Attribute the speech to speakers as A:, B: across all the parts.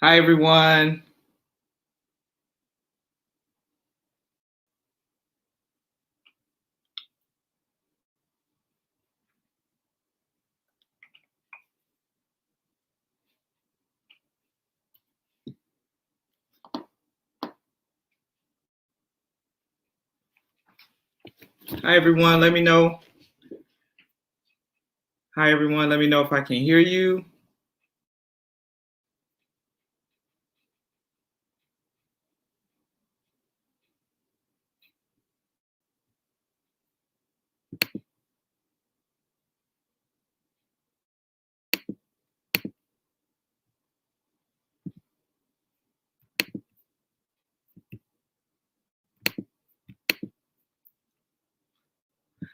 A: Hi, everyone. Hi, everyone. Let me know. Hi, everyone. Let me know if I can hear you.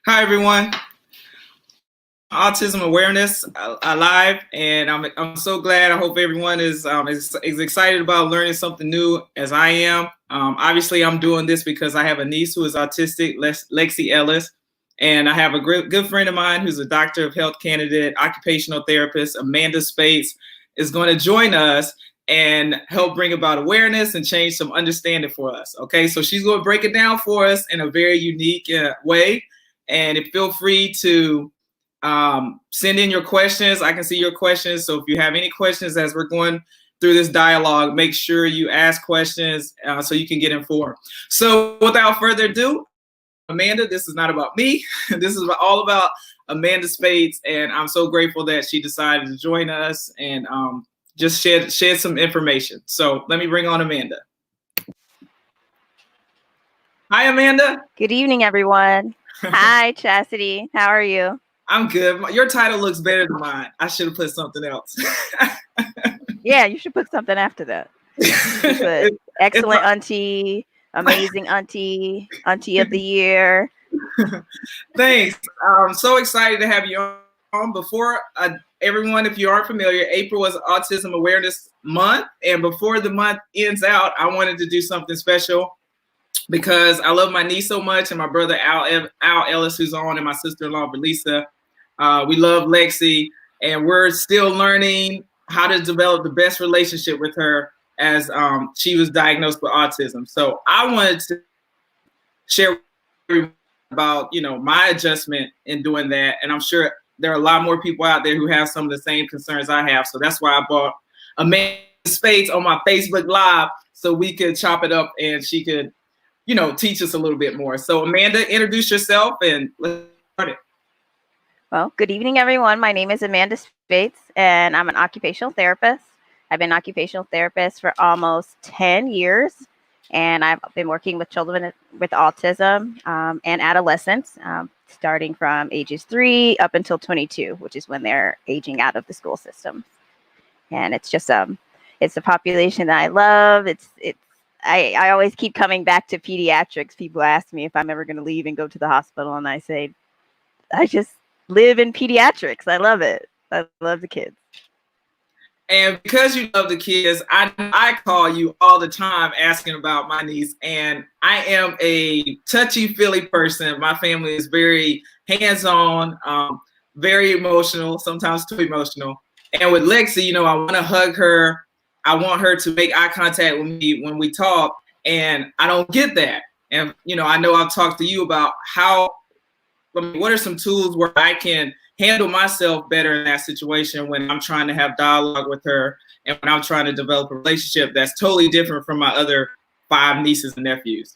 A: Hi, everyone. Autism Awareness Alive, and I'm so glad. I hope everyone is excited about learning something new as I am. Obviously, I'm doing this because I have a niece who is autistic, Lexi Ellis, and I have a good friend of mine who's a doctor of health candidate, occupational therapist, Amanda Speights, is going to join us and help bring about awareness and change some understanding for us. Okay, so she's going to break it down for us in a very unique way, and feel free to send in your questions. I can see your questions. So if you have any questions as we're going through this dialogue, make sure you ask questions so you can get informed. So without further ado, Amanda, this is not about me. This is all about Amanda Speights. And I'm so grateful that she decided to join us and just shed some information. So let me bring on Amanda. Hi, Amanda.
B: Good evening, everyone. Hi, Chasity. How are you?
A: I'm good. Your title looks better than mine. I should have put something else.
B: Yeah, you should put something after that. You should put excellent auntie, amazing auntie, auntie of the year.
A: Thanks. I'm so excited to have you on. Before everyone, if you aren't familiar, April is Autism Awareness Month. And before the month ends out, I wanted to do something special because I love my niece so much and my brother Al Ellis, who's on, and my sister-in-law, Belisa. We love Lexi, and we're still learning how to develop the best relationship with her as she was diagnosed with autism. So I wanted to share about my adjustment in doing that, and I'm sure there are a lot more people out there who have some of the same concerns I have. So that's why I brought Amanda Speights on my Facebook Live so we could chop it up and she could teach us a little bit more. So Amanda, introduce yourself and let's start it.
B: Well, good evening, everyone. My name is Amanda Speights, and I'm an occupational therapist. I've been an occupational therapist for almost 10 years, and I've been working with children with autism and adolescents, starting from ages 3 up until 22, which is when they're aging out of the school system. And it's just it's a population that I love. I always keep coming back to pediatrics. People ask me if I'm ever going to leave and go to the hospital, and I say, I just live in pediatrics. I love it. I love the kids.
A: And because you love the kids, I call you all the time asking about my niece. And I am a touchy-feely person. My family is very hands-on, very emotional, sometimes too emotional. And with Lexi, I want to hug her. I want her to make eye contact with me when we talk. And I don't get that. And, I know I've talked to you about what are some tools where I can handle myself better in that situation when I'm trying to have dialogue with her and when I'm trying to develop a relationship that's totally different from my other 5 nieces and nephews.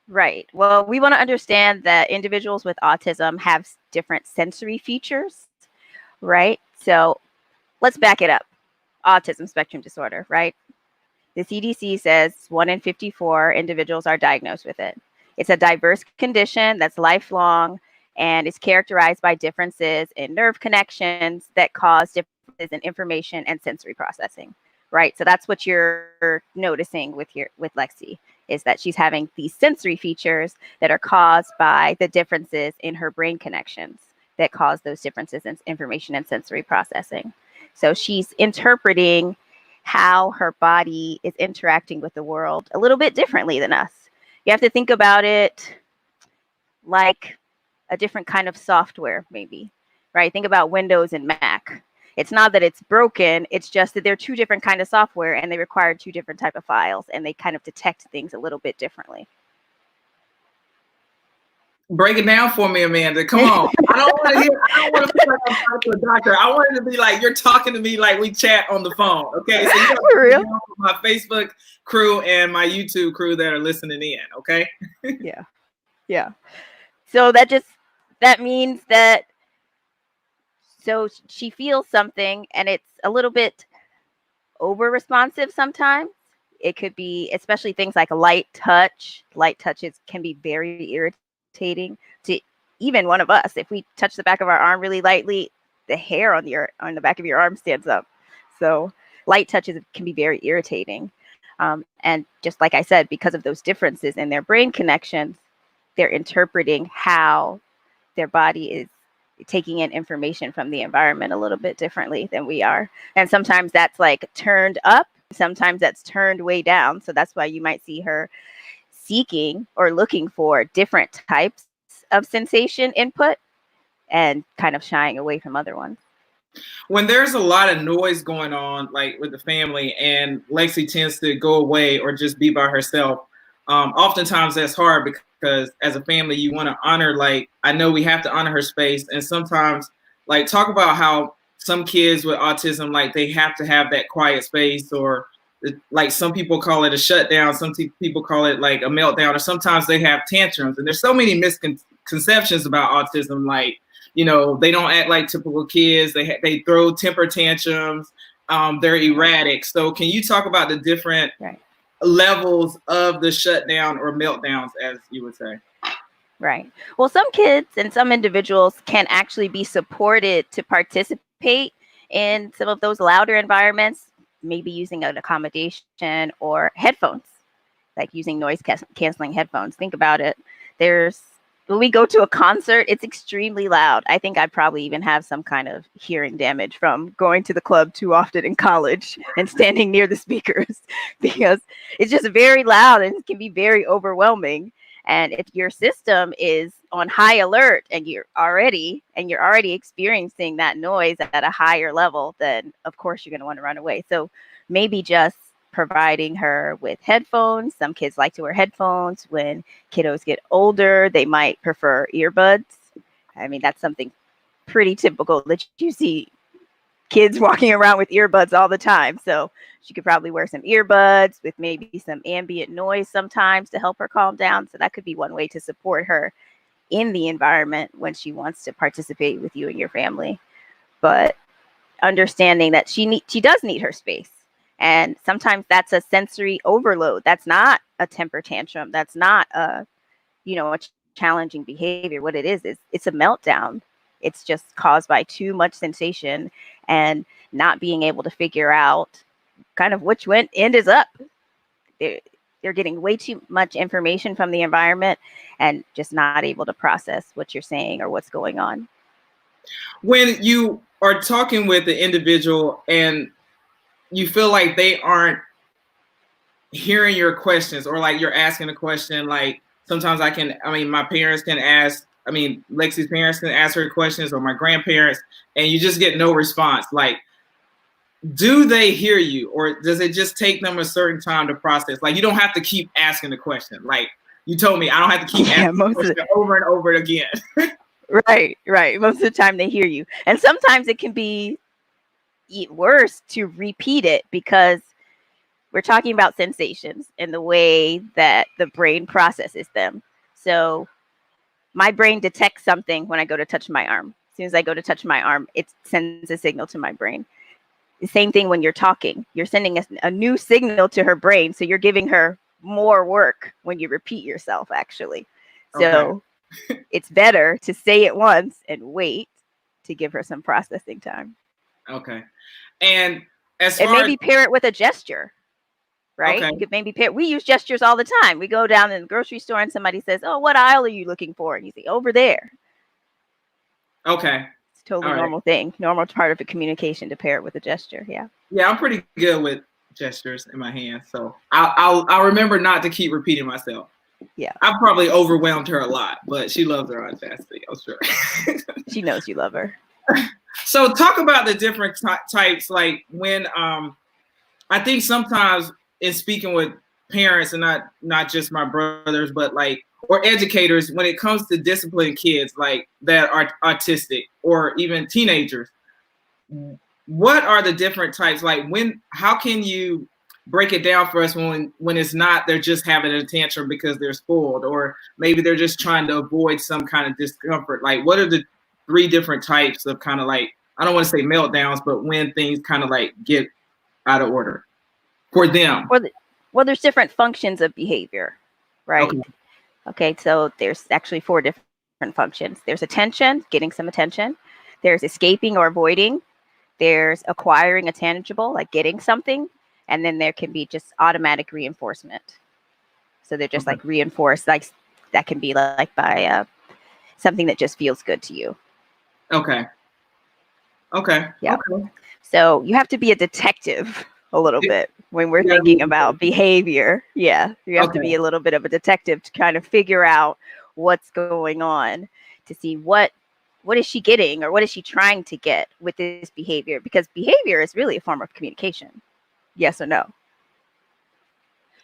B: Right. Well, we want to understand that individuals with autism have different sensory features, right? So let's back it up. Autism spectrum disorder, right? The CDC says 1 in 54 individuals are diagnosed with it. It's a diverse condition that's lifelong and is characterized by differences in nerve connections that cause differences in information and sensory processing, right? So that's what you're noticing with Lexi, is that she's having these sensory features that are caused by the differences in her brain connections that cause those differences in information and sensory processing. So she's interpreting how her body is interacting with the world a little bit differently than us. You have to think about it like a different kind of software, maybe, right? Think about Windows and Mac. It's not that it's broken. It's just that they're two different kind of software and they require two different type of files and they kind of detect things a little bit differently.
A: Break it down for me, Amanda. Come on. I don't want to feel like I'm talking to a doctor. I want it to be like you're talking to me like we chat on the phone. Okay. So you got
B: For real?
A: my Facebook crew and my YouTube crew that are listening in. Okay.
B: Yeah. Yeah. So that means that, so she feels something and it's a little bit over responsive sometimes. It could be, especially things like light touch. Light touches can be very irritating to even one of us. If we touch the back of our arm really lightly, the hair on the back of your arm stands up. So light touches can be very irritating. And just like I said, because of those differences in their brain connections, they're interpreting how their body is taking in information from the environment a little bit differently than we are. And sometimes that's like turned up, sometimes that's turned way down. So that's why you might see her seeking or looking for different types of sensation input and kind of shying away from other ones.
A: When there's a lot of noise going on, like with the family, and Lexi tends to go away or just be by herself, oftentimes that's hard because as a family, you want to honor, like, I know we have to honor her space. And sometimes, like, talk about how some kids with autism, like, they have to have that quiet space, or like some people call it a shutdown, some people call it like a meltdown, or sometimes they have tantrums. And there's so many misconceptions about autism, like, you know, they don't act like typical kids. They throw temper tantrums. They're erratic. So can you talk about the different levels of the shutdown or meltdowns, as you would say?
B: Right. Well, some kids and some individuals can actually be supported to participate in some of those louder environments, maybe using an accommodation or headphones, like using noise canceling headphones. Think about it. When we go to a concert, it's extremely loud. I think I'd probably even have some kind of hearing damage from going to the club too often in college and standing near the speakers, because it's just very loud and it can be very overwhelming. And if your system is on high alert and you're already experiencing that noise at a higher level, then of course you're going to want to run away. So maybe just providing her with headphones. Some kids like to wear headphones. When kiddos get older, they might prefer earbuds. I mean, that's something pretty typical that you see kids walking around with earbuds all the time. So she could probably wear some earbuds with maybe some ambient noise sometimes to help her calm down. So that could be one way to support her in the environment when she wants to participate with you and your family. But understanding that she does need her space. And sometimes that's a sensory overload. That's not a temper tantrum. That's not a challenging behavior. What it is it's a meltdown. It's just caused by too much sensation and not being able to figure out kind of which end is up. They're getting way too much information from the environment and just not able to process what you're saying or what's going on.
A: When you are talking with the individual and you feel like they aren't hearing your questions, or like you're asking a question, like sometimes my parents can ask, Lexi's parents can ask her questions, or my grandparents, and you just get no response. Like, do they hear you, or does it just take them a certain time to process? Like, you don't have to keep asking the question. Like you told me, I don't have to keep asking the question over and over again.
B: Right. Most of the time they hear you. And sometimes it can be worse to repeat it, because we're talking about sensations and the way that the brain processes them. So my brain detects something when I go to touch my arm. As soon as I go to touch my arm, it sends a signal to my brain. The same thing when you're talking. You're sending a new signal to her brain. So you're giving her more work when you repeat yourself, actually. So it's better to say it once and wait to give her some processing time.
A: Okay. And
B: maybe pair it with a gesture, right?
A: Okay.
B: You could maybe we use gestures all the time. We go down in the grocery store and somebody says, "Oh, what aisle are you looking for?" And you say, "Over there."
A: Okay.
B: It's a totally normal thing. Normal part of the communication to pair it with a gesture. Yeah.
A: Yeah, I'm pretty good with gestures in my hands, so I'll remember not to keep repeating myself.
B: Yeah.
A: I've probably overwhelmed her a lot, but she loves her Aunt Chasity, I'm sure.
B: She knows you love her.
A: So talk about the different types, like when I think sometimes in speaking with parents and not just my brothers, but like or educators, when it comes to disciplining kids like that are autistic or even teenagers, what are the different types? Like how can you break it down for us when it's not they're just having a tantrum because they're spoiled, or maybe they're just trying to avoid some kind of discomfort? Like what are the three different types of kind of like, I don't want to say meltdowns, but when things kind of like get out of order for them?
B: Well, there's different functions of behavior, right?
A: Okay.
B: Okay, so there's actually 4 different functions. There's attention, getting some attention. There's escaping or avoiding. There's acquiring a tangible, like getting something. And then there can be just automatic reinforcement. So they're just like reinforced, like that can be like by something that just feels good to you.
A: Okay.
B: Yeah.
A: Okay.
B: So you have to be a detective a little bit when we're thinking about behavior. Yeah. You have to be a little bit of a detective to kind of figure out what's going on, to see what is she getting or what is she trying to get with this behavior, because behavior is really a form of communication. Yes or no?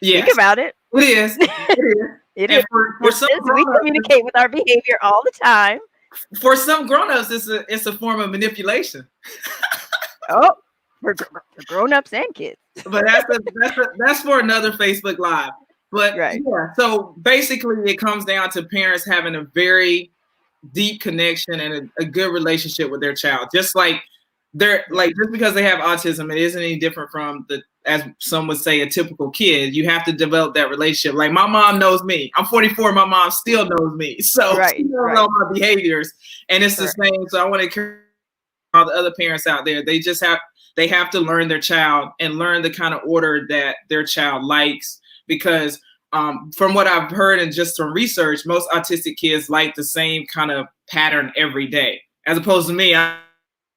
A: Yes.
B: Think about it.
A: It is.
B: It is. We communicate with our behavior all the time.
A: For some grown-ups, it's a form of manipulation.
B: Oh, for grown-ups and kids.
A: But that's for another Facebook Live. But
B: right.
A: Yeah, so basically it comes down to parents having a very deep connection and a good relationship with their child. Just like just because they have autism, it isn't any different from as some would say, a typical kid. You have to develop that relationship. Like my mom knows me. I'm 44. My mom still knows me. So she knows all my behaviors, and it's the same. So I want to encourage all the other parents out there. They have to learn their child and learn the kind of order that their child likes, because from what I've heard and just from research, most autistic kids like the same kind of pattern every day, as opposed to me. I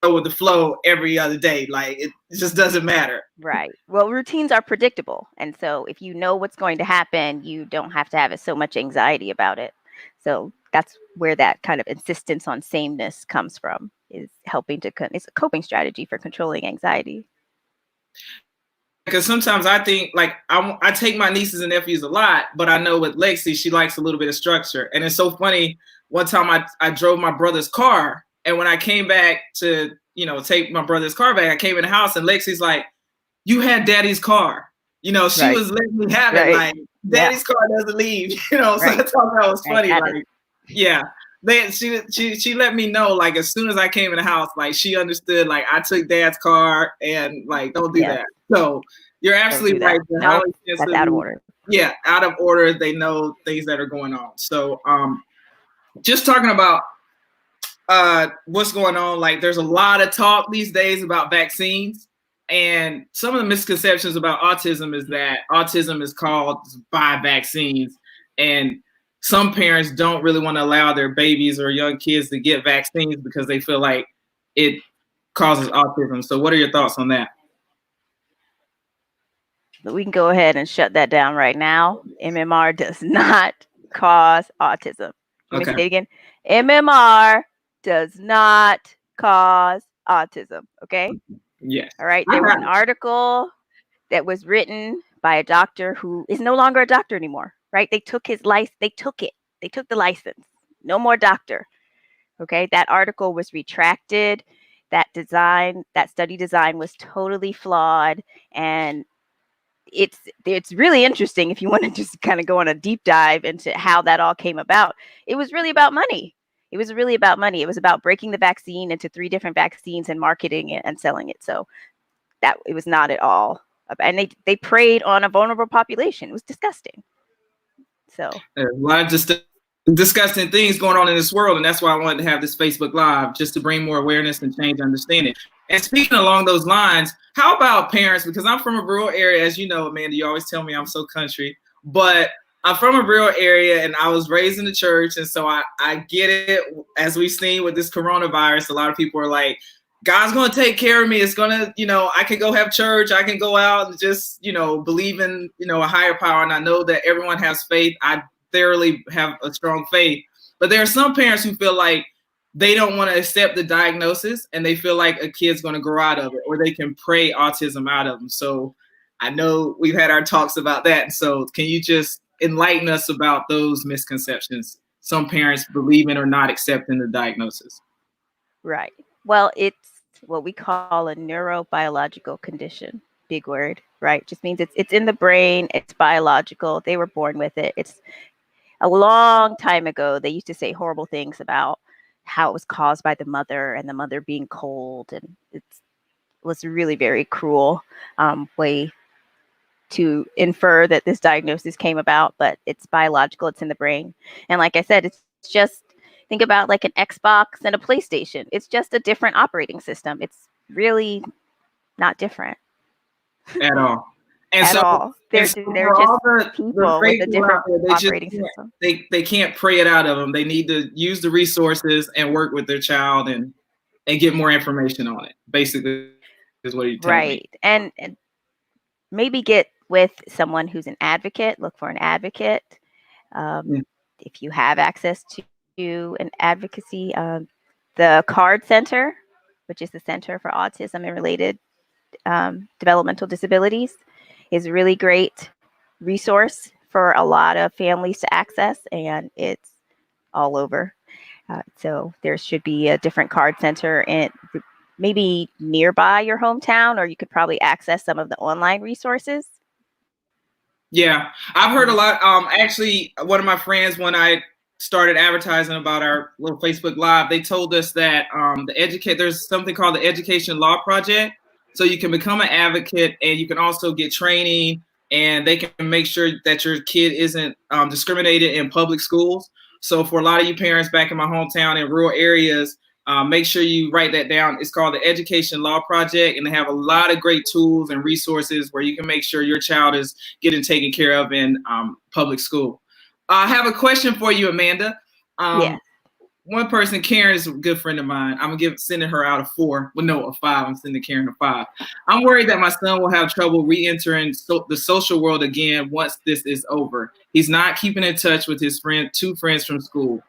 A: go with the flow every other day. Like it just doesn't matter.
B: Right. Well, routines are predictable. And so if you know what's going to happen, you don't have to have so much anxiety about it. So that's where that kind of insistence on sameness comes from, is helping it's a coping strategy for controlling anxiety.
A: Because sometimes I think, like, I take my nieces and nephews a lot, but I know with Lexi, she likes a little bit of structure. And it's so funny. One time I drove my brother's car, and when I came back to, take my brother's car back, I came in the house and Lexi's like, "You had daddy's car." She was letting me have it. Like, daddy's car doesn't leave, So I thought that was funny. Like, yeah. She let me know, like, as soon as I came in the house, like, she understood, like, I took dad's car and, like, don't do that. So you're absolutely right.
B: No, that's out of order.
A: Yeah, out of order. They know things that are going on. So just talking about what's going on, like, there's a lot of talk these days about vaccines. And some of the misconceptions about autism is that autism is caused by vaccines. And some parents don't really want to allow their babies or young kids to get vaccines because they feel like it causes autism. So what are your thoughts on that?
B: We can go ahead and shut that down right now. MMR does not cause autism. Let me say it again. MMR does not cause autism. Okay?
A: Yes.
B: All right. There was an article that was written by a doctor who is no longer a doctor anymore. Right? They took his license. They took it. They took the license. No more doctor. Okay? That article was retracted. That study design was totally flawed, and it's really interesting if you want to just kind of go on a deep dive into how that all came about. It was really about money. It was about breaking the vaccine into 3 different vaccines and marketing it and selling it. So that it was not at all. And they preyed on a vulnerable population. It was disgusting. So
A: there's a lot of just disgusting things going on in this world, and that's why I wanted to have this Facebook Live, just to bring more awareness and change understanding. And speaking along those lines, how about parents? Because I'm from a rural area, as you know, Amanda, you always tell me I'm so country, but I'm from a rural area and I was raised in the church. And so I get it. As we've seen with this coronavirus, a lot of people are like, God's going to take care of me. It's going to, I can go have church. I can go out and just, believe in, a higher power. And I know that everyone has faith. I thoroughly have a strong faith. But there are some parents who feel like they don't want to accept the diagnosis, and they feel like a kid's going to grow out of it, or they can pray autism out of them. So I know we've had our talks about that. So can you just enlighten us about those misconceptions some parents believe in or not accepting the diagnosis?
B: Right. Well, it's what we call a neurobiological condition. Big word, right? Just means it's in the brain, it's biological. They were born with it. It's a long time ago, they used to say horrible things about how it was caused by the mother and the mother being cold. And it was really very cruel way to infer that this diagnosis came about, but it's biological, it's in the brain. And like I said, it's just, think about like an Xbox and a PlayStation. It's just a different operating system. It's really not different
A: At all. And
B: at
A: so,
B: all. They're
A: for
B: just
A: all the
B: people with a
A: faithful out
B: different
A: there,
B: operating system.
A: they can't pray it out of them. They need to use the resources and work with their child and get more information on it. Basically, is what you're telling me.
B: Right. And maybe get with someone who's an advocate. Look for an advocate. If you have access to an advocacy, the CARD Center, which is the Center for Autism and Related Developmental Disabilities, is a really great resource for a lot of families to access, and it's all over. So there should be a different CARD Center in maybe nearby your hometown, or you could probably access some of the online resources.
A: Yeah, I've heard a lot. Actually, one of my friends, when I started advertising about our little Facebook Live, they told us that there's something called the Education Law Project. So you can become an advocate, and you can also get training, and they can make sure that your kid isn't discriminated in public schools. So for a lot of you parents back in my hometown in rural areas, make sure you write that down. It's called the Education Law Project, and they have a lot of great tools and resources where you can make sure your child is getting taken care of in public school. I have a question for you, Amanda.
B: Yeah.
A: One person, Karen, is a good friend of mine. I'm sending her out a 4. Well, no, a 5. I'm sending Karen a 5. I'm worried that my son will have trouble re-entering the social world again once this is over. He's not keeping in touch with his two friends from school.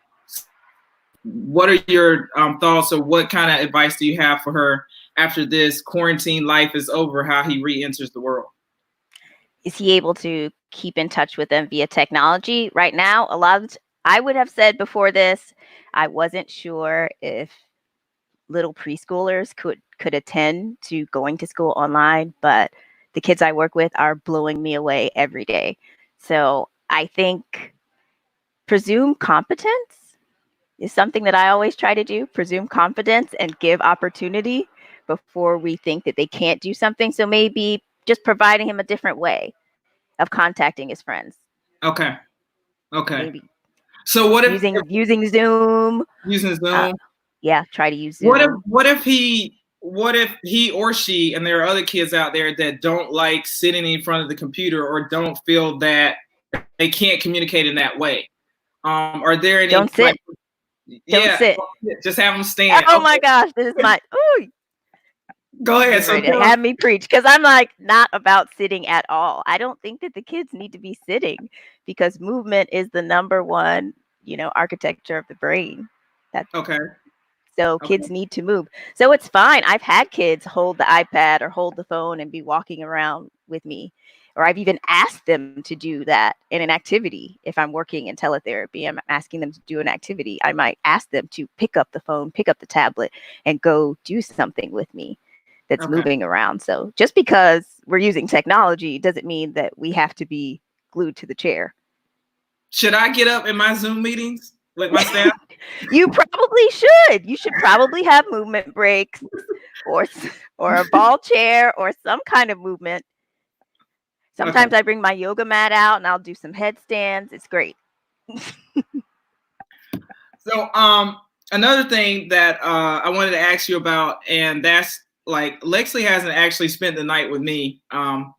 A: What are your thoughts, or what kind of advice do you have for her after this quarantine life is over, how he re-enters the world?
B: Is he able to keep in touch with them via technology? Right now, I would have said before this, I wasn't sure if little preschoolers could attend to going to school online, but the kids I work with are blowing me away every day. So I think presume competence is something that I always try to do. Presume competence and give opportunity before we think that they can't do something. So maybe just providing him a different way of contacting his friends.
A: Okay.
B: Maybe
A: So what if
B: using Zoom?
A: Using Zoom?
B: Yeah, try to use Zoom.
A: What if he or she, and there are other kids out there that don't like sitting in front of the computer, or don't feel that they can't communicate in that way? Are there any?
B: Don't sit. Don't sit.
A: Just have them stand.
B: Oh my gosh, this is my. Ooh,
A: go ahead.
B: So have me preach, because I'm like not about sitting at all. I don't think that the kids need to be sitting, because movement is the number one, architecture of the brain. That's
A: okay.
B: So kids need to move. So it's fine. I've had kids hold the iPad or hold the phone and be walking around with me. Or I've even asked them to do that in an activity. If I'm working in teletherapy, I'm asking them to do an activity. I might ask them to pick up the phone, pick up the tablet, and go do something with me that's moving around. So just because we're using technology doesn't mean that we have to be glued to the chair.
A: Should I get up in my Zoom meetings with my staff?
B: You probably should. You should probably have movement breaks, or a ball chair, or some kind of movement. Sometimes I bring my yoga mat out and I'll do some headstands. It's great.
A: So another thing that I wanted to ask you about, and that's like Lexley hasn't actually spent the night with me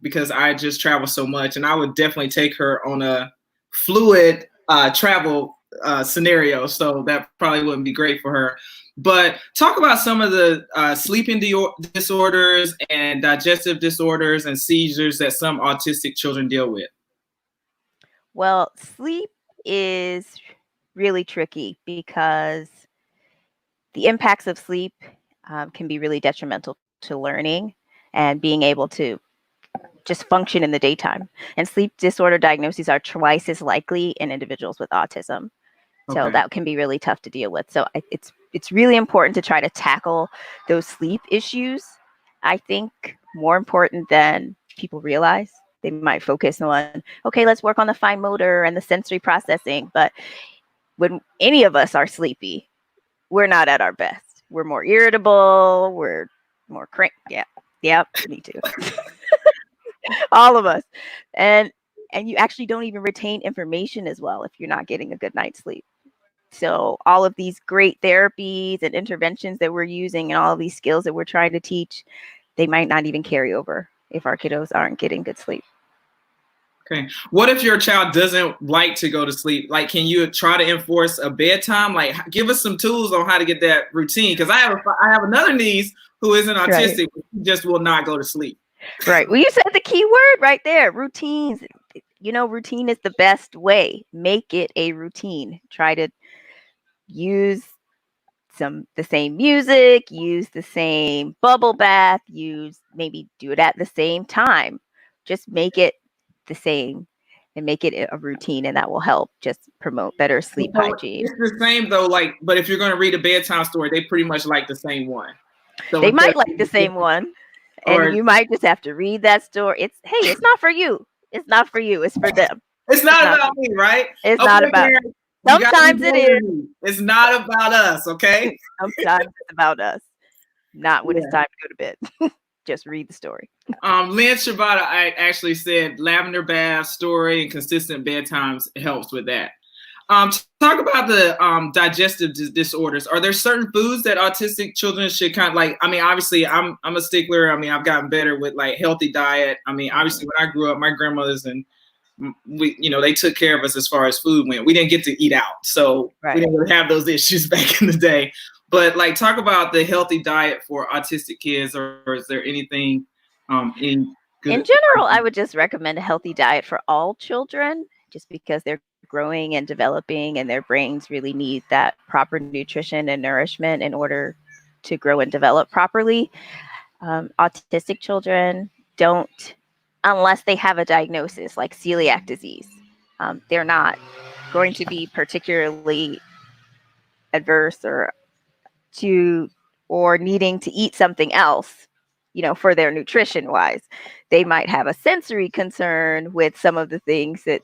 A: because I just travel so much, and I would definitely take her on a fluid travel scenario, so that probably wouldn't be great for her. But talk about some of the sleeping disorders and digestive disorders and seizures that some autistic children deal with.
B: Well, sleep is really tricky because the impacts of sleep can be really detrimental to learning and being able to just function in the daytime. And sleep disorder diagnoses are twice as likely in individuals with autism. So that can be really tough to deal with. So it's really important to try to tackle those sleep issues. I think more important than people realize. They might focus on, okay, let's work on the fine motor and the sensory processing. But when any of us are sleepy, we're not at our best. We're more irritable. We're more crank. Yeah, me too. All of us. And you actually don't even retain information as well if you're not getting a good night's sleep. So all of these great therapies and interventions that we're using and all of these skills that we're trying to teach, they might not even carry over if our kiddos aren't getting good sleep.
A: Okay. What if your child doesn't like to go to sleep? Like, can you try to enforce a bedtime? Like, give us some tools on how to get that routine. Because I have another niece who isn't autistic,
B: Right.
A: but she just will not go to sleep.
B: Right. Well, you said the key word right there, routines. Routine is the best way. Make it a routine. Try to use the same music, use the same bubble bath, maybe do it at the same time. Just make it the same and make it a routine, and that will help just promote better sleep hygiene.
A: It's the same though, but if you're going to read a bedtime story, they pretty much like the same one. So
B: they might like the same one, and you might just have to read that story. It's not for you. It's not for you. It's for them.
A: It's not about me, right?
B: It's not about. Sometimes it is.
A: It's not about us, okay?
B: Sometimes it's about us. Not when it's time to go to bed. Just read the story.
A: Lynn Shabata actually said lavender bath, story, and consistent bedtimes helps with that. Talk about the digestive disorders. Are there certain foods that autistic children should kind of like? I mean, obviously, I'm a stickler. I mean, I've gotten better with like healthy diet. I mean, obviously, when I grew up, my grandmothers and they took care of us as far as food went. We didn't get to eat out, so we didn't really have those issues back in the day. But like, talk about the healthy diet for autistic kids, or is there anything in
B: general? I would just recommend a healthy diet for all children, just because they're growing and developing, and their brains really need that proper nutrition and nourishment in order to grow and develop properly. Autistic children don't, unless they have a diagnosis like celiac disease, they're not going to be particularly adverse or needing to eat something else, for their nutrition wise. They might have a sensory concern with some of the things that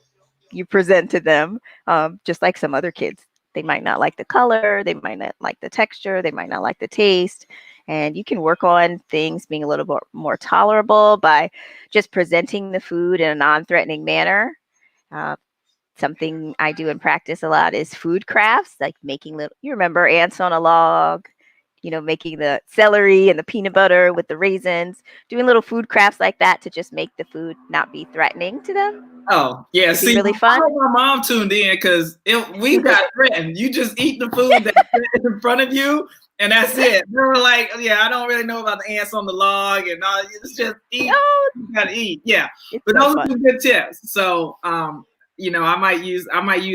B: you present to them, just like some other kids. They might not like the color, they might not like the texture, they might not like the taste. And you can work on things being a little bit more tolerable by just presenting the food in a non-threatening manner. Something I do in practice a lot is food crafts, like making you remember ants on a log, making the celery and the peanut butter with the raisins, doing little food crafts like that to just make the food not be threatening to them.
A: Oh, yeah.
B: It'd be really fun.
A: I hope my mom tuned in, because we got threatened. You just eat the food that's in front of you, and that's it. They were like, yeah, I don't really know about the ants on the log and all. It's just eat. You gotta eat. Yeah. But those are some good tips. So, I might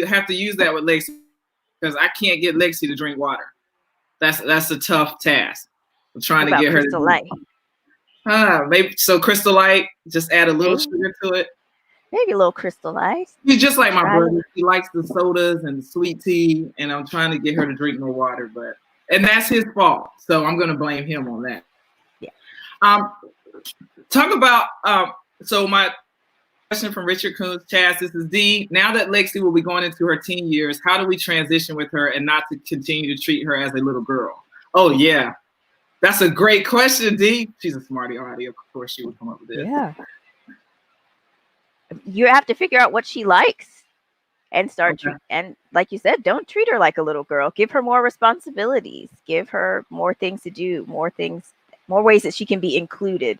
A: have to use that with Lexi, because I can't get Lexi to drink water. That's a tough task. I'm trying to get her
B: Crystal Light.
A: Maybe so. Crystal Light, just add a little sugar to it.
B: Maybe a little Crystal Light.
A: She's just like my brother. She likes the sodas and the sweet tea, and I'm trying to get her to drink more water, and that's his fault. So I'm going to blame him on that.
B: Yeah.
A: Talk about so my question from Richard Coons, Chaz. This is D. Now that Lexi will be going into her teen years, how do we transition with her and not to continue to treat her as a little girl? Oh yeah, that's a great question, D. She's a smarty already. Of course, she would come up with this.
B: Yeah. You have to figure out what she likes and and like you said, don't treat her like a little girl. Give her more responsibilities. Give her more things to do, more ways that she can be included.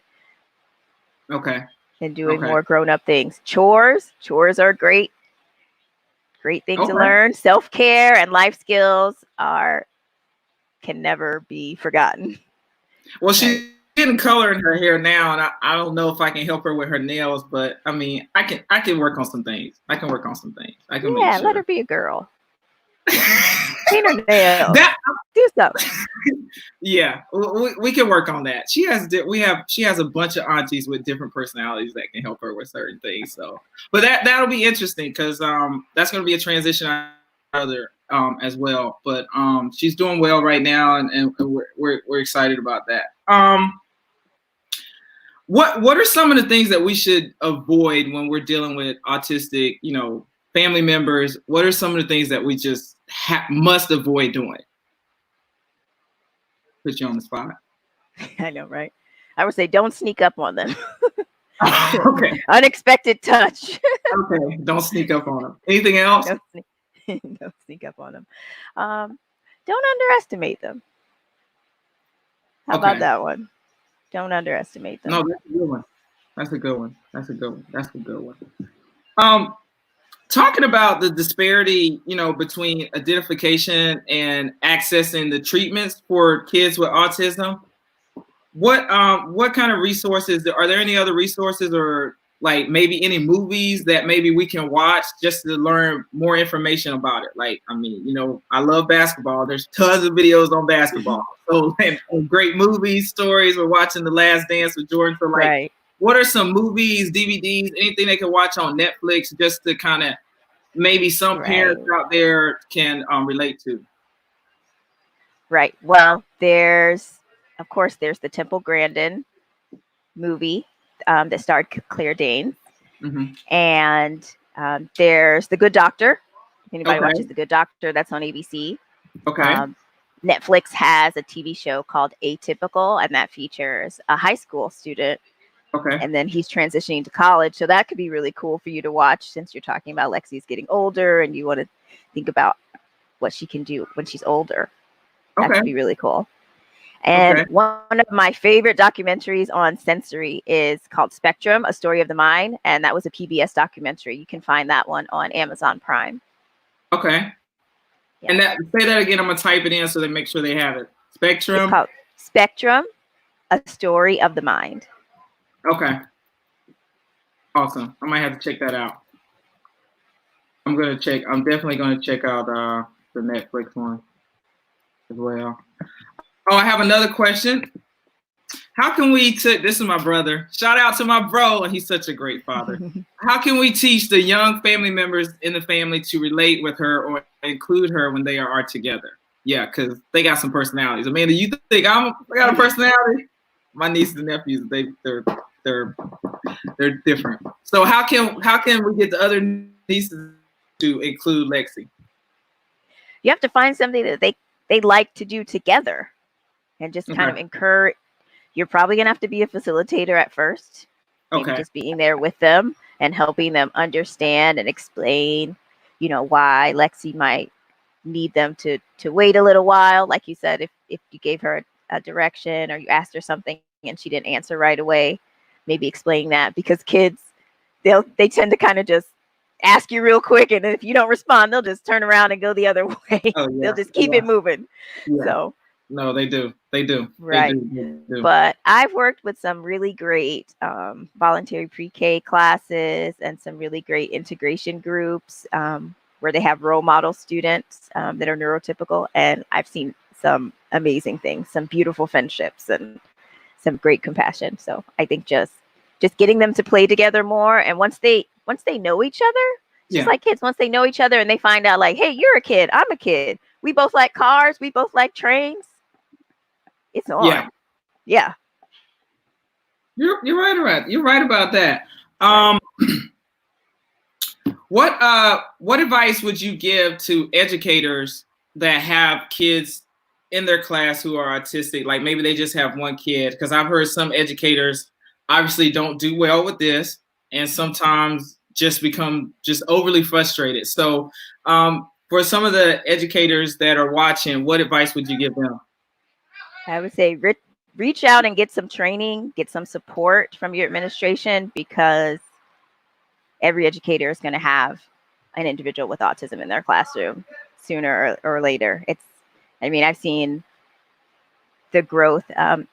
A: Okay.
B: And doing more grown-up things. Chores are great thing to learn. Self-care and life skills can never be forgotten.
A: Well, she's getting color in her hair now, and I don't know if I can help her with her nails, but I mean, I can work on some things. I can let her be
B: a girl. Paint her nails.
A: That
B: Do something.
A: yeah, we can work on that. She has a bunch of aunties with different personalities that can help her with certain things. So, but that'll be interesting because that's going to be a transition other as well. But she's doing well right now, and we're excited about that. What are some of the things that we should avoid when we're dealing with autistic, family members? What are some of the things that we just must avoid doing? Put you on the spot.
B: I know, right? I would say don't sneak up on them.
A: Okay.
B: Unexpected touch.
A: Okay. Don't sneak up on them. Anything else?
B: Don't sneak up on them. Don't underestimate them. How about that one? Don't underestimate them.
A: No, that's a good one. That's a good one. That's a good one. That's a good one. Talking about the disparity, between identification and accessing the treatments for kids with autism, what kind of resources are there? Any other resources, or like maybe any movies that maybe we can watch just to learn more information about it? Like, I love basketball. There's tons of videos on basketball. So and great movies, stories. We're watching The Last Dance with Jordan. So
B: right.
A: What are some movies, DVDs, anything they can watch on Netflix just to kind of maybe some parents out there can relate to?
B: Right. Well, of course, there's the Temple Grandin movie that starred Claire Danes.
A: Mm-hmm.
B: And there's The Good Doctor. If anybody watches The Good Doctor, that's on ABC.
A: Okay.
B: Netflix has a TV show called Atypical, and that features a high school student.
A: Okay.
B: And then he's transitioning to college. So that could be really cool for you to watch, since you're talking about Lexi's getting older and you want to think about what she can do when she's older. That could be really cool. And one of my favorite documentaries on sensory is called Spectrum, A Story of the Mind. And that was a PBS documentary. You can find that one on Amazon Prime.
A: Okay. Yeah. And say that again. I'm going to type it in so they make sure they have it. Spectrum.
B: It's called Spectrum, A Story of the Mind.
A: Okay. Awesome. I might have to check that out. I'm definitely going to check out the Netflix one as well. Oh, I have another question. How can we this is my brother. Shout out to my bro, and he's such a great father. How can we teach the young family members in the family to relate with her or include her when they are together? Yeah, because they got some personalities. Amanda, you think I got a personality? My nieces and nephews, they're different. So how can we get the other nieces to include Lexi?
B: You have to find something that they like to do together, and just kind of encourage. You're probably gonna have to be a facilitator at first. Maybe just being there with them and helping them understand and explain, why Lexi might need them to wait a little while. Like you said, if you gave her a direction or you asked her something and she didn't answer right away, maybe explaining that, because kids, they tend to kind of just ask you real quick, and if you don't respond, they'll just turn around and go the other way. Oh, yeah. They'll just keep it moving. Yeah. So
A: no, they do.
B: Right. They do. But I've worked with some really great voluntary pre-K classes and some really great integration groups where they have role model students that are neurotypical, and I've seen some amazing things, some beautiful friendships, and some great compassion. So I think just getting them to play together more, and once they know each other, just like kids, once they know each other and they find out, like, hey, you're a kid, I'm a kid, we both like cars, we both like trains, it's on. Yeah.
A: You're right. You're right about that. What advice would you give to educators that have kids in their class who are autistic? Like maybe they just have one kid, because I've heard some educators obviously don't do well with this, and sometimes just become overly frustrated. So for some of the educators that are watching, what advice would you give them?
B: I would say reach out and get some training, get some support from your administration, because every educator is going to have an individual with autism in their classroom sooner or later. I've seen the growth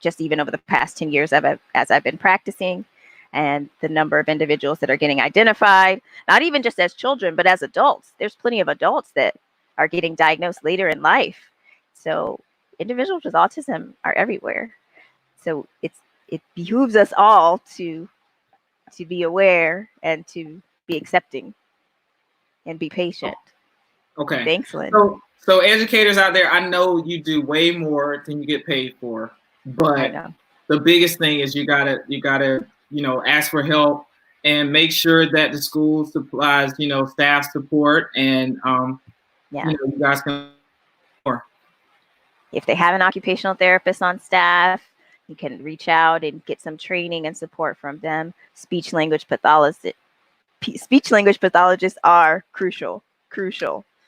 B: just even over the past 10 years as I've been practicing, and the number of individuals that are getting identified, not even just as children, but as adults. There's plenty of adults that are getting diagnosed later in life. So individuals with autism are everywhere. So it behooves us all to be aware and to be accepting and be patient.
A: Okay.
B: Thanks, Lynn.
A: So educators out there, I know you do way more than you get paid for,
B: I
A: but
B: know.
A: the biggest thing is you gotta, ask for help and make sure that the school supplies, staff support and,
B: Yeah.
A: you guys can more.
B: If they have an occupational therapist on staff, you can reach out and get some training and support from them. Speech language pathologists are crucial.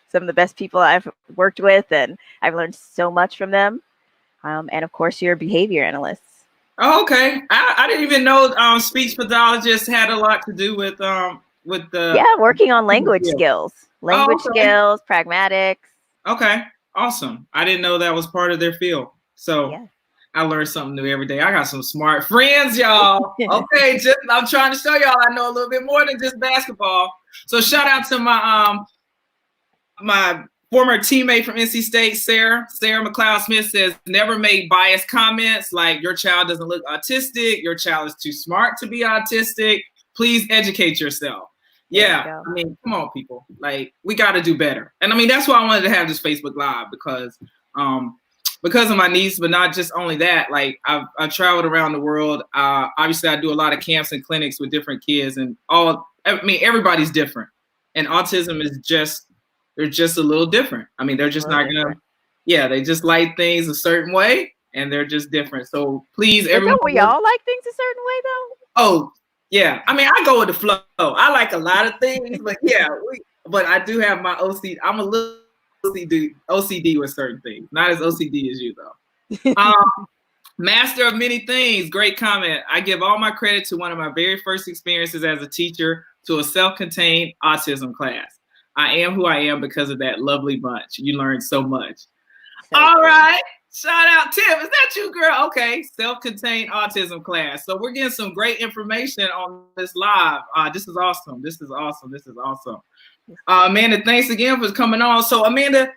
B: Some of the best people I've worked with, and I've learned so much from them. And of course, your behavior analysts.
A: Oh, okay. I didn't even know speech pathologists had a lot to do with the
B: Working on language skills,
A: Oh, okay.
B: pragmatics.
A: Okay, awesome. I didn't know that was part of their field. So
B: Yeah.
A: I learn something new every day. I got some smart friends, y'all. Okay, I'm trying to show y'all I know a little bit more than just basketball. So shout out to my former teammate from NC State, Sarah McLeod Smith says, never make biased comments like your child doesn't look autistic, your child is too smart to be autistic. Please educate yourself. Yeah, I mean, come on, people. Like, we got to do better. And I mean, that's why I wanted to have this Facebook Live because of my niece, but not just only that. Like, I've traveled around the world. Obviously, I do a lot of camps and clinics with different kids, and everybody's different. And autism is they're just a little different. I mean, they're just not gonna. Yeah, they just like things a certain way, and they're just different. So please, everyone.
B: Don't we all like things a certain way, though?
A: Oh, yeah. I mean, I go with the flow. I like a lot of things, but yeah, but I do have my OCD. I'm a little OCD with certain things. Not as OCD as you, though. Master of many things. Great comment. I give all my credit to one of my very first experiences as a teacher to a self-contained autism class. I am who I am because of that lovely bunch. You learned so much. All right. Shout out, Tim. Is that you, girl? Okay. Self-contained autism class. So we're getting some great information on this live. This is awesome. Amanda, thanks again for coming on. So Amanda,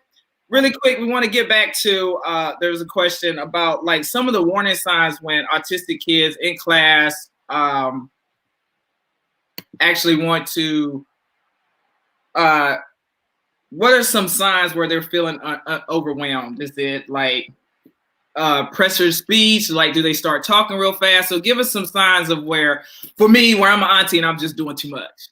A: really quick, we want to get back to, there's a question about like some of the warning signs when autistic kids in class actually want to, what are some signs where they're feeling overwhelmed? Is it like pressured speech? Like, do they start talking real fast? So give us some signs of where, for me, where I'm an auntie and I'm just doing too much.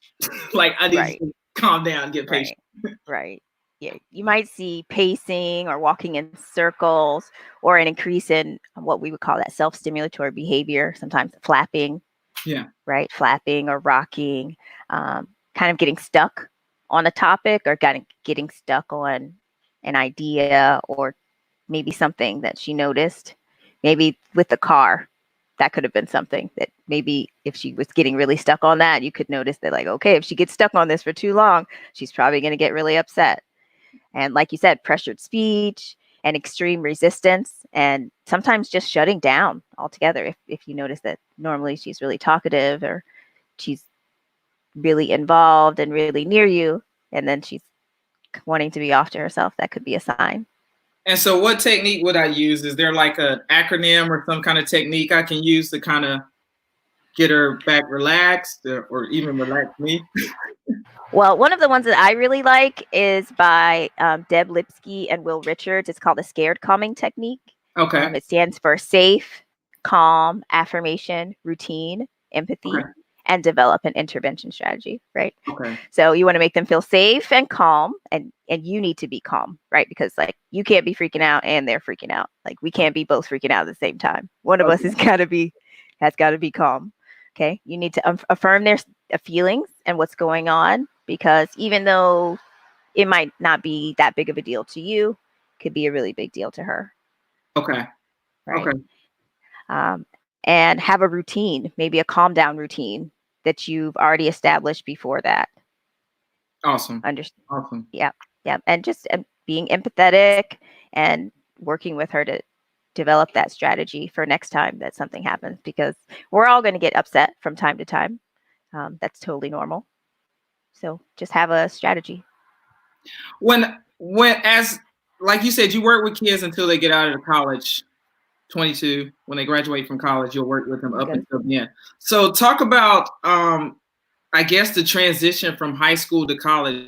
A: Like, I need to calm down and get patient.
B: Right. Yeah, you might see pacing or walking in circles or an increase in what we would call that self-stimulatory behavior, sometimes flapping.
A: Yeah.
B: Right. Flapping or rocking, kind of getting stuck on a topic or getting stuck on an idea or maybe something that she noticed. Maybe with the car, that could have been something that maybe if she was getting really stuck on that, you could notice that like, okay, if she gets stuck on this for too long, she's probably going to get really upset. And like you said, pressured speech and extreme resistance and sometimes just shutting down altogether. If you notice that normally she's really talkative or she's really involved and really near you, and then she's wanting to be off to herself, that could be a sign.
A: And so what technique would I use? Is there like an acronym or some kind of technique I can use to kind of get her back relaxed or even relax me?
B: Well, one of the ones that I really like is by Deb Lipsky and Will Richards. It's called the scared calming technique.
A: Okay.
B: It stands for safe, calm, affirmation, routine, empathy, and develop an intervention strategy, right?
A: Okay.
B: So you want to make them feel safe and calm, and you need to be calm, right? Because like you can't be freaking out and they're freaking out. Like we can't be both freaking out at the same time. One of us has got to be calm. Okay. You need to affirm their feelings and what's going on, because even though it might not be that big of a deal to you, it could be a really big deal to her.
A: Okay.
B: Right.
A: Okay.
B: And have a routine, maybe a calm down routine that you've already established before that.
A: Awesome.
B: Awesome. Yeah. Yeah. And just being empathetic and working with her to develop that strategy for next time that something happens, because we're all going to get upset from time to time. That's totally normal. So just have a strategy.
A: When like you said, you work with kids until they get out of college. 22, when they graduate from college, you'll work with them up
B: Okay.
A: until the end. So talk about, I guess, the transition from high school to college.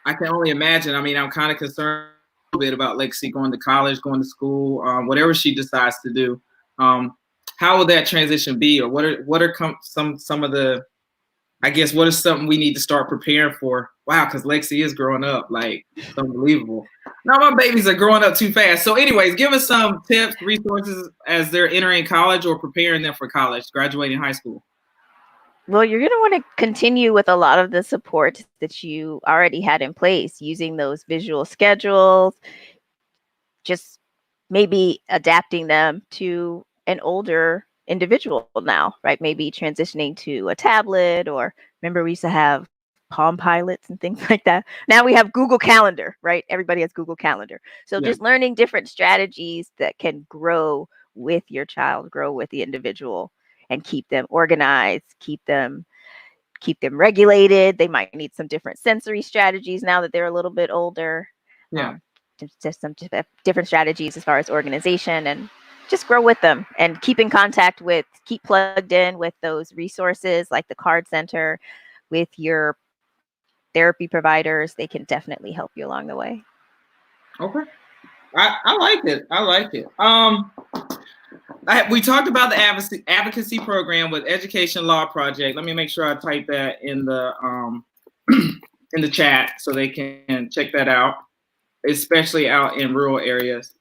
A: I can only imagine. I mean, I'm kind of concerned a little bit about Lexi going to college, going to school, whatever she decides to do. How will that transition be, or what are some of the, I guess, what is something we need to start preparing for? Wow, because Lexi is growing up, like, it's unbelievable. Now my babies are growing up too fast. So anyways, give us some tips, resources as they're entering college or preparing them for college, graduating high school.
B: Well, you're going to want to continue with a lot of the support that you already had in place, using those visual schedules, just maybe adapting them to an older individual now, right? Maybe transitioning to a tablet, or remember we used to have Palm Pilots and things like that. Now we have Google Calendar, right? Everybody has Google Calendar. So
A: Yeah.
B: just learning different strategies that can grow with your child, grow with the individual, and keep them organized, keep them regulated. They might need some different sensory strategies now that they're a little bit older.
A: Yeah.
B: Just some different strategies as far as organization, and just grow with them and keep plugged in with those resources like the Card Center, with your therapy providers. They can definitely help you along the way.
A: Okay. I like it. I like it. We talked about the advocacy program with Education Law Project. Let me make sure I type that in the in the chat so they can check that out, especially out in rural areas,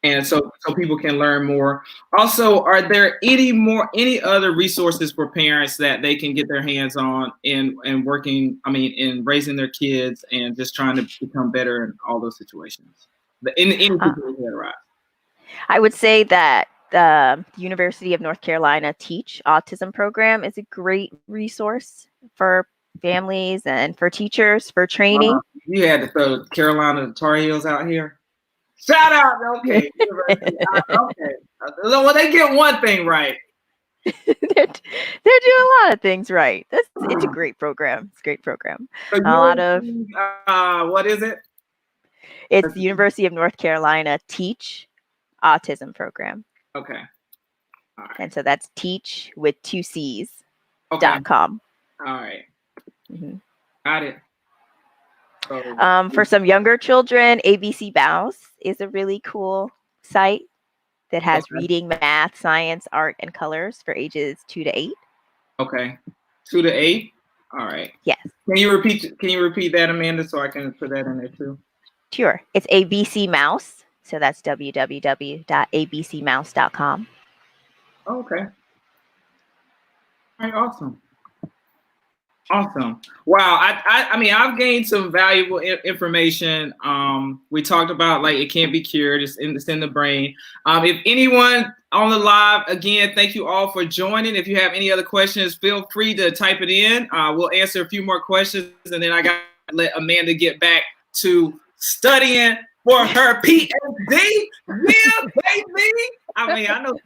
A: and so people can learn more. Also, are there any other resources for parents that they can get their hands on in working? I mean, in raising their kids and just trying to become better in all those situations. In any situation that arise.
B: I would say that the University of North Carolina Teach Autism program is a great resource for families and for teachers for training.
A: You had to throw Carolina Tar Heels out here. Shout out, okay. Okay. Well, they get one thing right.
B: they're doing a lot of things right. It's a great program. It's a great program.
A: So
B: A lot of
A: what is it?
B: It's the University of North Carolina Teach Autism program.
A: Okay. All right.
B: And so that's teach with 2 C's.
A: Okay.
B: .com.
A: All right.
B: Mm-hmm.
A: Got it.
B: For some younger children, ABC Mouse is a really cool site that has reading, math, science, art, and colors for ages 2 to 8.
A: Okay, 2 to 8. All right.
B: Yes.
A: Can you repeat that, Amanda, so I can put that in there too?
B: Sure. It's ABC Mouse. So that's www.abcmouse.com.
A: Okay. All right. Awesome. Awesome. Wow. I mean, I've gained some valuable information. We talked about, like, it can't be cured. It's in the brain. If anyone on the live, again, thank you all for joining. If you have any other questions, feel free to type it in. We'll answer a few more questions, and then I got to let Amanda get back to studying for her PhD. Yeah, baby. I mean, I know.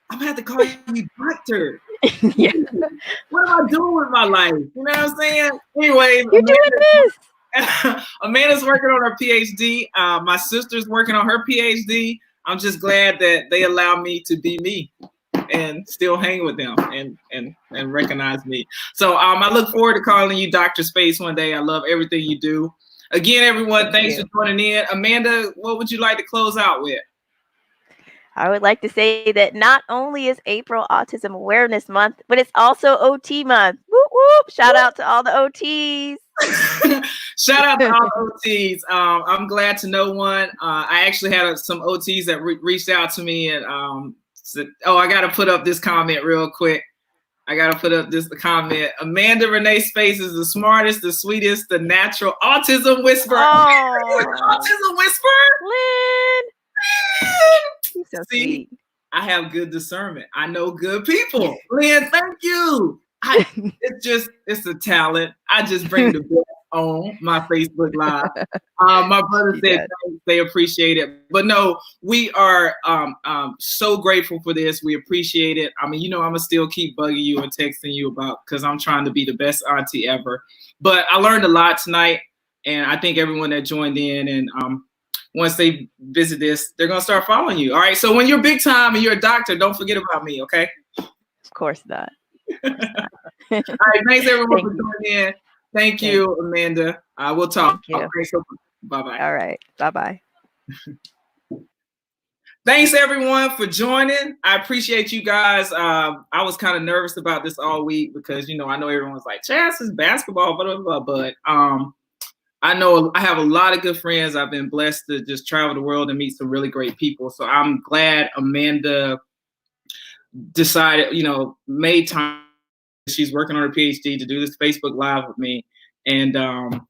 A: I'm gonna have to call you doctor.
B: Yeah.
A: What am I doing with my life? You know what I'm saying? Anyways,
B: you're doing this.
A: Amanda's working on her PhD. My sister's working on her PhD. I'm just glad that they allow me to be me and still hang with them and recognize me. So I look forward to calling you Dr. Speights one day. I love everything you do. Again, everyone, thanks for joining in. Amanda, what would you like to close out with?
B: I would like to say that not only is April Autism Awareness Month, but it's also OT Month. Whoop, whoop. Shout out to all the OTs.
A: Shout out to all the OTs. I'm glad to know one. I actually had some OTs that reached out to me and said, I got to put up this comment real quick. Amanda Renee Speights is the smartest, the sweetest, the natural autism whisperer.
B: Oh.
A: Autism whisperer.
B: Lynn. So
A: see, sweet. I have good discernment. I know good people. Lynn, thank you. It's a talent. I just bring the best on my Facebook Live. My brother
B: She
A: said
B: did.
A: thanks, they appreciate it. But no, we are so grateful for this. We appreciate it. I mean, I'm going to still keep bugging you and texting you because I'm trying to be the best auntie ever. But I learned a lot tonight. And I think everyone that joined in and once they visit this, they're going to start following you. All right. So when you're big time and you're a doctor, don't forget about me. Okay.
B: Of course not.
A: All right. Thanks everyone for joining in. Thank you, Amanda. We'll talk.
B: Thank you.
A: Okay, so bye-bye.
B: All right. Bye-bye.
A: Thanks everyone for joining. I appreciate you guys. I was kind of nervous about this all week because I know everyone's like, Chas is basketball, blah, blah, blah. But I know I have a lot of good friends. I've been blessed to just travel the world and meet some really great people. So I'm glad Amanda decided, made time. She's working on her PhD to do this Facebook Live with me. And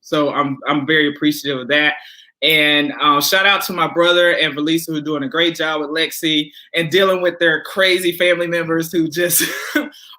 A: so I'm very appreciative of that. And shout out to my brother and Valisa, who are doing a great job with Lexi and dealing with their crazy family members who just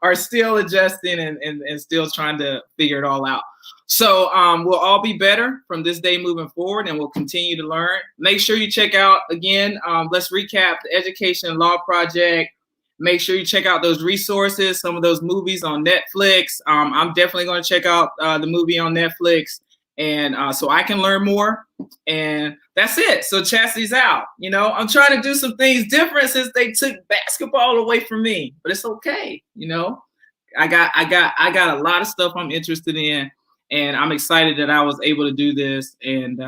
A: are still adjusting and still trying to figure it all out. So we'll all be better from this day moving forward, and we'll continue to learn. Make sure you check out, again, let's recap the Education Law Project. Make sure you check out those resources, some of those movies on Netflix. I'm definitely going to check out the movie on Netflix, and so I can learn more. And that's it. So Chastity's out. I'm trying to do some things different since they took basketball away from me, but it's okay. I got a lot of stuff I'm interested in, and I'm excited that I was able to do this. And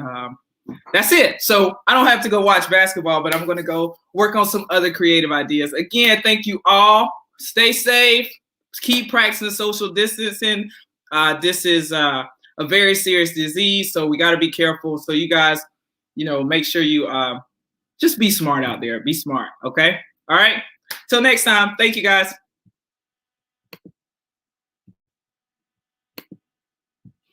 A: that's it. So I don't have to go watch basketball, but I'm going to go work on some other creative ideas. Again, thank you all. Stay safe. Keep practicing social distancing. This is a very serious disease, so we got to be careful. So you guys, make sure you just be smart out there. Be smart. Okay. All right. Till next time. Thank you guys.